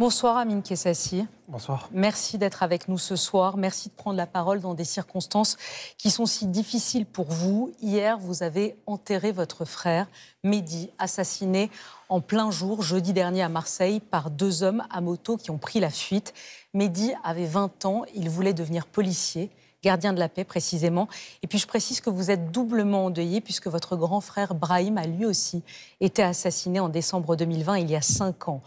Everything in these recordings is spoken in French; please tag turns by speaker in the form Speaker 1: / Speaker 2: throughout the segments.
Speaker 1: Bonsoir Amine Kessassi.
Speaker 2: Bonsoir.
Speaker 1: Merci d'être avec nous ce soir. Merci de prendre la parole dans des circonstances qui sont si difficiles pour vous. Hier, vous avez enterré votre frère, Mehdi, assassiné en plein jour, jeudi dernier à Marseille, par deux hommes à moto qui ont pris la fuite. Mehdi avait 20 ans, il voulait devenir policier, gardien de la paix précisément. Et puis je précise que vous êtes doublement endeuillé puisque votre grand frère Brahim a lui aussi été assassiné en décembre 2020, il y a 5 ans.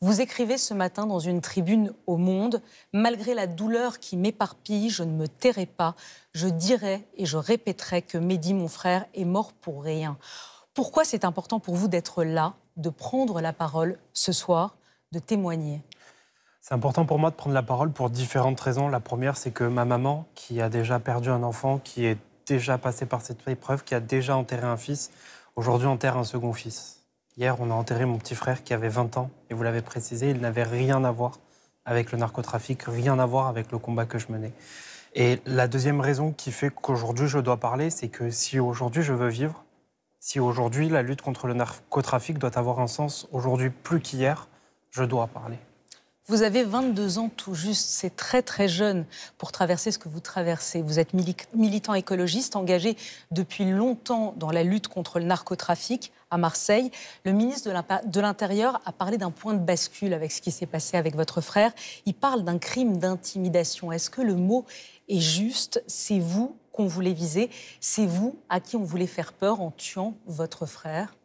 Speaker 1: Vous écrivez ce matin dans une tribune au Monde « Malgré la douleur qui m'éparpille, je ne me tairai pas. Je dirai et je répéterai que Mehdi, mon frère, est mort pour rien. » Pourquoi c'est important pour vous d'être là, de prendre la parole ce soir, de témoigner?
Speaker 2: C'est important pour moi de prendre la parole pour différentes raisons. La première, c'est que ma maman, qui a déjà perdu un enfant, qui est déjà passée par cette épreuve, qui a déjà enterré un fils, aujourd'hui enterre un second fils. Hier, on a enterré mon petit frère qui avait 20 ans, et vous l'avez précisé, il n'avait rien à voir avec le narcotrafic, rien à voir avec le combat que je menais. Et la deuxième raison qui fait qu'aujourd'hui je dois parler, c'est que si aujourd'hui je veux vivre, si aujourd'hui la lutte contre le narcotrafic doit avoir un sens, aujourd'hui plus qu'hier, je dois parler.
Speaker 1: Vous avez 22 ans tout juste, c'est très très jeune pour traverser ce que vous traversez. Vous êtes militant écologiste, engagé depuis longtemps dans la lutte contre le narcotrafic à Marseille. Le ministre de l'Intérieur a parlé d'un point de bascule avec ce qui s'est passé avec votre frère. Il parle d'un crime d'intimidation. Est-ce que le mot est juste? C'est vous qu'on voulait viser, c'est vous à qui on voulait faire peur en tuant votre frère?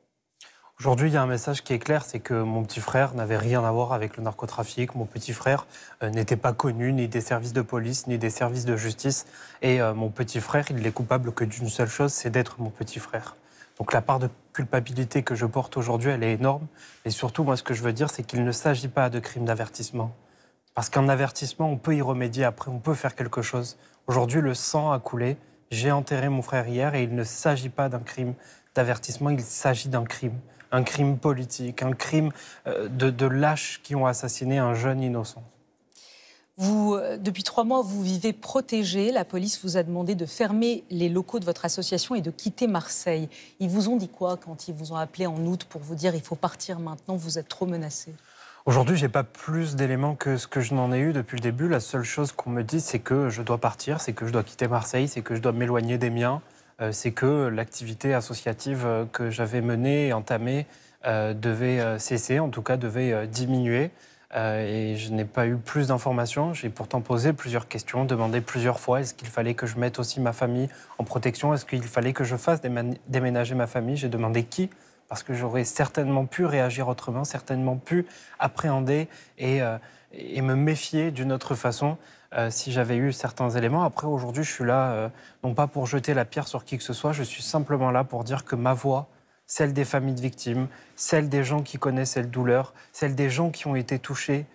Speaker 2: Aujourd'hui, il y a un message qui est clair, c'est que mon petit frère n'avait rien à voir avec le narcotrafic. Mon petit frère n'était pas connu ni des services de police, ni des services de justice. Et mon petit frère, il n'est coupable que d'une seule chose, c'est d'être mon petit frère. Donc la part de culpabilité que je porte aujourd'hui, elle est énorme. Et surtout, moi, ce que je veux dire, c'est qu'il ne s'agit pas de crime d'avertissement. Parce qu'un avertissement, on peut y remédier après, on peut faire quelque chose. Aujourd'hui, le sang a coulé. J'ai enterré mon frère hier et il ne s'agit pas d'un crime d'avertissement, il s'agit d'un crime. Un crime politique, un crime de lâches qui ont assassiné un jeune innocent.
Speaker 1: Vous, depuis 3 mois, vous vivez protégé. La police vous a demandé de fermer les locaux de votre association et de quitter Marseille. Ils vous ont dit quoi quand ils vous ont appelé en août pour vous dire « il faut partir maintenant, vous êtes trop menacé ».
Speaker 2: Aujourd'hui, je n'ai pas plus d'éléments que ce que je n'en ai eu depuis le début. La seule chose qu'on me dit, c'est que je dois partir, c'est que je dois quitter Marseille, c'est que je dois m'éloigner des miens. C'est que l'activité associative que j'avais menée et entamée devait cesser, en tout cas devait diminuer. Et je n'ai pas eu plus d'informations. J'ai pourtant posé plusieurs questions, demandé plusieurs fois est-ce qu'il fallait que je mette aussi ma famille en protection? Est-ce qu'il fallait que je fasse déménager ma famille? J'ai demandé qui? Parce que j'aurais certainement pu réagir autrement, certainement pu appréhender et me méfier d'une autre façon. Si j'avais eu certains éléments. Après, aujourd'hui, je suis là, non pas pour jeter la pierre sur qui que ce soit, je suis simplement là pour dire que ma voix, celle des familles de victimes, celle des gens qui connaissent cette douleur, celle des gens qui ont été touchés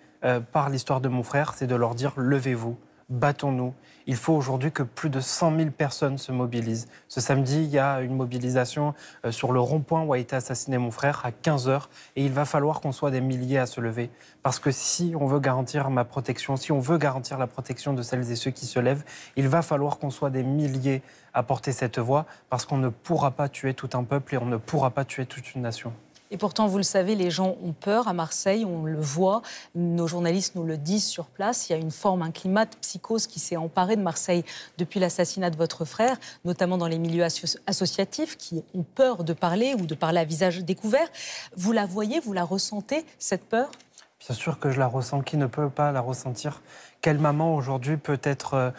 Speaker 2: par l'histoire de mon frère, c'est de leur dire « levez-vous ». Battons-nous. Il faut aujourd'hui que plus de 100 000 personnes se mobilisent. Ce samedi, il y a une mobilisation sur le rond-point où a été assassiné mon frère à 15h. Et il va falloir qu'on soit des milliers à se lever. Parce que si on veut garantir ma protection, si on veut garantir la protection de celles et ceux qui se lèvent, il va falloir qu'on soit des milliers à porter cette voix. Parce qu'on ne pourra pas tuer tout un peuple et on ne pourra pas tuer toute une nation.
Speaker 1: Et pourtant, vous le savez, les gens ont peur à Marseille, on le voit, nos journalistes nous le disent sur place. Il y a une forme, un climat de psychose qui s'est emparé de Marseille depuis l'assassinat de votre frère, notamment dans les milieux associatifs qui ont peur de parler ou de parler à visage découvert. Vous la voyez, vous la ressentez, cette peur ?
Speaker 2: Bien sûr que je la ressens. Qui ne peut pas la ressentir? Quelle maman aujourd'hui peut être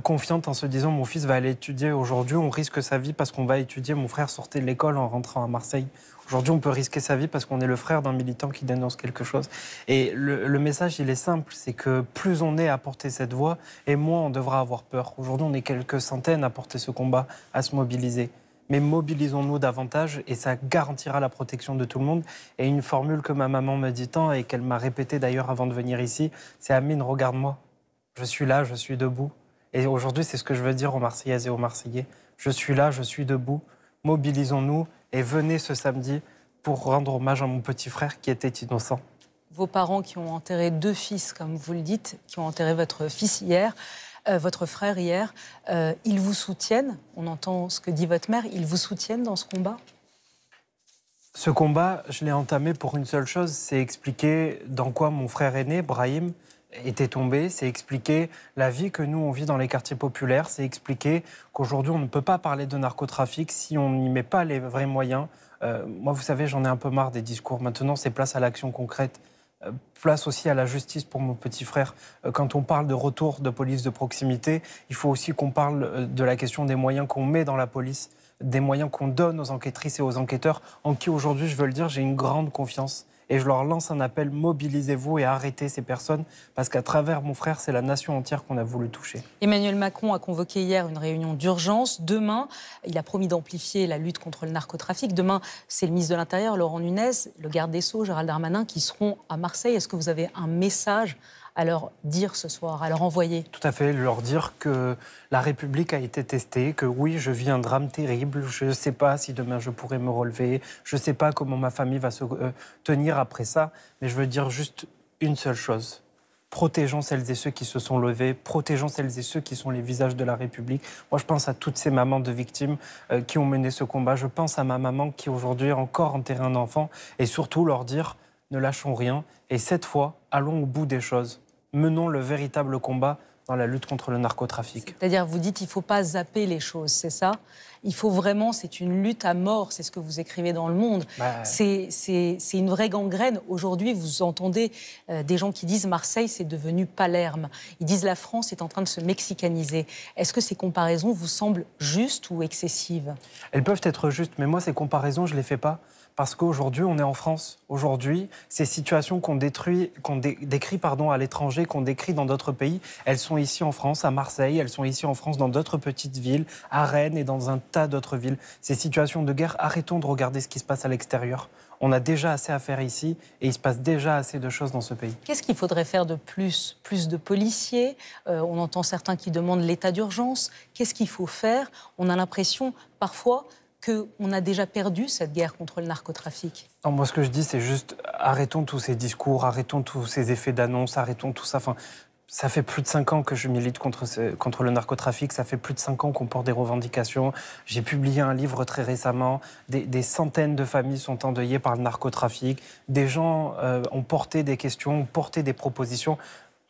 Speaker 2: confiante en se disant mon fils va aller étudier aujourd'hui, on risque sa vie parce qu'on va étudier. Mon frère sortait de l'école en rentrant à Marseille. Aujourd'hui, on peut risquer sa vie parce qu'on est le frère d'un militant qui dénonce quelque chose. Et le message, il est simple, c'est que plus on est à porter cette voix, et moins on devra avoir peur. Aujourd'hui, on est quelques centaines à porter ce combat, à se mobiliser. Mais mobilisons-nous davantage et ça garantira la protection de tout le monde. Et une formule que ma maman me dit tant et qu'elle m'a répétée d'ailleurs avant de venir ici, c'est « Amine, regarde-moi, je suis là, je suis debout ». Et aujourd'hui, c'est ce que je veux dire aux Marseillaises et aux Marseillais. Je suis là, je suis debout. Mobilisons-nous et venez ce samedi pour rendre hommage à mon petit frère qui était innocent.
Speaker 1: Vos parents qui ont enterré 2 fils, comme vous le dites, qui ont enterré votre fils hier, votre frère hier, ils vous soutiennent? On entend ce que dit votre mère, ils vous soutiennent dans ce combat?
Speaker 2: Ce combat, je l'ai entamé pour une seule chose, c'est expliquer dans quoi mon frère aîné, Brahim, était tombé, c'est expliquer la vie que nous, on vit dans les quartiers populaires, c'est expliquer qu'aujourd'hui, on ne peut pas parler de narcotrafic si on n'y met pas les vrais moyens. Moi, vous savez, j'en ai un peu marre des discours. Maintenant, c'est place à l'action concrète. Place aussi à la justice pour mon petit frère. Quand on parle de retour de police de proximité, il faut aussi qu'on parle de la question des moyens qu'on met dans la police, des moyens qu'on donne aux enquêtrices et aux enquêteurs, en qui aujourd'hui, je veux le dire, j'ai une grande confiance. Et je leur lance un appel, mobilisez-vous et arrêtez ces personnes, parce qu'à travers mon frère, c'est la nation entière qu'on a voulu toucher.
Speaker 1: Emmanuel Macron a convoqué hier une réunion d'urgence. Demain, il a promis d'amplifier la lutte contre le narcotrafic. Demain, c'est le ministre de l'Intérieur, Laurent Nunez, le garde des Sceaux, Gérald Darmanin, qui seront à Marseille. Est-ce que vous avez un message à leur dire ce soir, à leur envoyer?
Speaker 2: Tout à fait, leur dire que la République a été testée, que oui, je vis un drame terrible, je ne sais pas si demain je pourrai me relever, je ne sais pas comment ma famille va se tenir après ça, mais je veux dire juste une seule chose. Protégeons celles et ceux qui se sont levés, protégeons celles et ceux qui sont les visages de la République. Moi, je pense à toutes ces mamans de victimes qui ont mené ce combat. Je pense à ma maman qui aujourd'hui a encore enterré un enfant, et surtout leur dire, ne lâchons rien, et cette fois, allons au bout des choses. Menons le véritable combat dans la lutte contre le narcotrafic.
Speaker 1: C'est-à-dire, vous dites, il ne faut pas zapper les choses, c'est ça? Il faut vraiment, c'est une lutte à mort, c'est ce que vous écrivez dans Le Monde. C'est une vraie gangrène. Aujourd'hui, vous entendez des gens qui disent Marseille, c'est devenu Palerme. Ils disent la France est en train de se mexicaniser. Est-ce que ces comparaisons vous semblent justes ou excessives?
Speaker 2: Elles peuvent être justes, mais moi, ces comparaisons, je ne les fais pas. Parce qu'aujourd'hui, on est en France. Aujourd'hui, ces situations qu'on décrit à l'étranger, qu'on décrit dans d'autres pays, elles sont ici en France, à Marseille, elles sont ici en France dans d'autres petites villes, à Rennes et dans un tas d'autres villes. Ces situations de guerre, arrêtons de regarder ce qui se passe à l'extérieur. On a déjà assez à faire ici et il se passe déjà assez de choses dans ce pays.
Speaker 1: Qu'est-ce qu'il faudrait faire de plus? Plus de policiers? On entend certains qui demandent l'état d'urgence. Qu'est-ce qu'il faut faire? On a l'impression, parfois, qu'on a déjà perdu cette guerre contre le narcotrafic.
Speaker 2: Non, moi, ce que je dis, c'est juste arrêtons tous ces discours, arrêtons tous ces effets d'annonce, arrêtons tout ça. Enfin, ça fait plus de 5 ans que je milite contre le narcotrafic, ça fait plus de 5 ans qu'on porte des revendications. J'ai publié un livre très récemment, des centaines de familles sont endeuillées par le narcotrafic, des gens ont porté des questions, ont porté des propositions.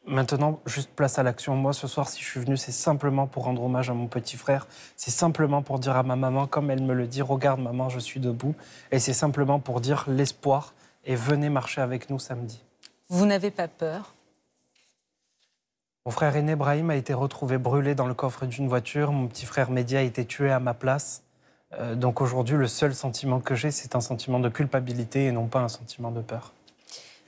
Speaker 2: Maintenant, juste place à l'action. Moi, ce soir, si je suis venu, c'est simplement pour rendre hommage à mon petit frère. C'est simplement pour dire à ma maman, comme elle me le dit, regarde maman, je suis debout. Et c'est simplement pour dire l'espoir et venez marcher avec nous samedi.
Speaker 1: Vous n'avez pas peur?
Speaker 2: Mon frère aîné, Brahim, a été retrouvé brûlé dans le coffre d'une voiture. Mon petit frère Mehdi a été tué à ma place. Donc aujourd'hui, le seul sentiment que j'ai, c'est un sentiment de culpabilité et non pas un sentiment de peur.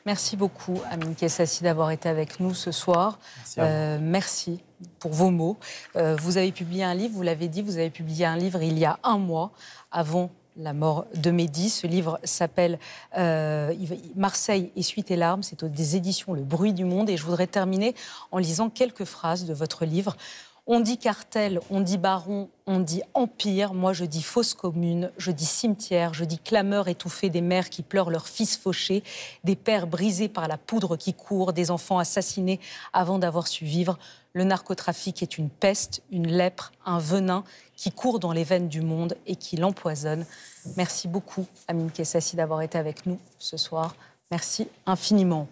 Speaker 1: Merci beaucoup, Amine Kessassi, d'avoir été avec nous ce soir. Merci pour vos mots. Vous avez publié un livre, vous l'avez dit, vous avez publié un livre il y a un mois, avant la mort de Mehdi. Ce livre s'appelle Marseille, essuie tes larmes. C'est des éditions Le Bruit du Monde. Et je voudrais terminer en lisant quelques phrases de votre livre. On dit cartel, on dit baron, on dit empire. Moi, je dis fosse commune, je dis cimetière, je dis clameur étouffée des mères qui pleurent leurs fils fauchés, des pères brisés par la poudre qui court, des enfants assassinés avant d'avoir su vivre. Le narcotrafic est une peste, une lèpre, un venin qui court dans les veines du monde et qui l'empoisonne. Merci beaucoup, Amine Kessassi, d'avoir été avec nous ce soir. Merci infiniment.